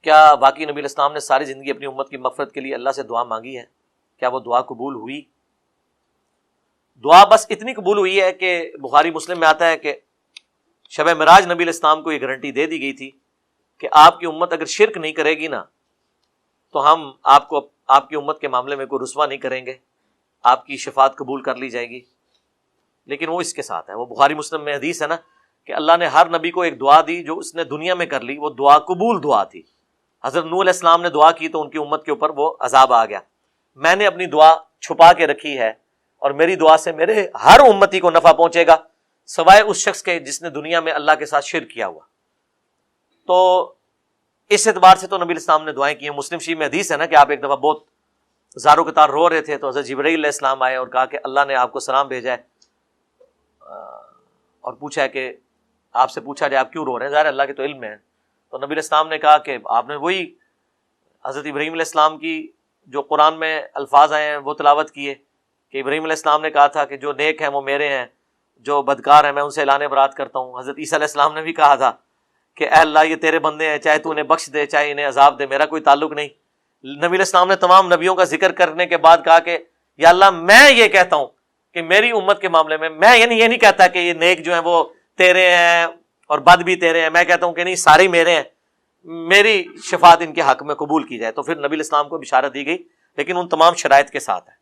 کیا واقعی نبی علیہ السلام نے ساری زندگی اپنی امت کی مغفرت کے لیے اللہ سے دعا مانگی ہے؟ کیا وہ دعا قبول ہوئی؟ دعا بس اتنی قبول ہوئی ہے کہ بخاری مسلم میں آتا ہے کہ شب معراج نبی علیہ السلام کو یہ گارنٹی دے دی گئی تھی کہ آپ کی امت اگر شرک نہیں کرے گی نا تو ہم آپ کو آپ کی امت کے معاملے میں کوئی رسوا نہیں کریں گے، آپ کی شفاعت قبول کر لی جائے گی۔ لیکن وہ اس کے ساتھ ہے، وہ بخاری مسلم میں حدیث ہے نا کہ اللہ نے ہر نبی کو ایک دعا دی جو اس نے دنیا میں کر لی، وہ دعا قبول دعا تھی۔ حضرت نوح علیہ السلام نے دعا کی تو ان کی امت کے اوپر وہ عذاب آ گیا۔ میں نے اپنی دعا چھپا کے رکھی ہے اور میری دعا سے میرے ہر امتی کو نفع پہنچے گا سوائے اس شخص کے جس نے دنیا میں اللہ کے ساتھ شرک کیا ہوا۔ تو اس اعتبار سے تو نبی علیہ السلام نے دعائیں کی ہیں۔ مسلم شریف میں حدیث ہے نا کہ آپ ایک دفعہ بہت زارو قطار رو رہے تھے تو حضرت جبرائیل علیہ السلام آئے اور کہا کہ اللہ نے آپ کو سلام بھیجا ہے اور پوچھا ہے کہ آپ سے پوچھا جائے آپ کیوں رو رہے ہیں، ظاہر اللہ کے تو علم ہے۔ تو نبی علیہ السلام نے کہا کہ آپ نے وہی حضرت ابراہیم علیہ السلام کی جو قرآن میں الفاظ آئے ہیں وہ تلاوت کیے کہ ابراہیم علیہ السلام نے کہا تھا کہ جو نیک ہیں وہ میرے ہیں، جو بدکار ہیں میں ان سے اعلان برات کرتا ہوں۔ حضرت عیسیٰ علیہ السلام نے بھی کہا تھا کہ اے اللہ یہ تیرے بندے ہیں، چاہے تو انہیں بخش دے چاہے انہیں عذاب دے، میرا کوئی تعلق نہیں۔ نبی علیہ السلام نے تمام نبیوں کا ذکر کرنے کے بعد کہا کہ یا اللہ میں یہ کہتا ہوں کہ میری امت کے معاملے میں میں یعنی یہ نہیں کہتا کہ یہ نیک جو ہیں وہ تیرے ہیں اور بد بھی تیرے ہیں، میں کہتا ہوں کہ نہیں سارے ہی میرے ہیں، میری شفاعت ان کے حق میں قبول کی جائے۔ تو پھر نبی علیہ السلام کو بشارت دی گئی، لیکن ان تمام شرائط کے ساتھ ہے۔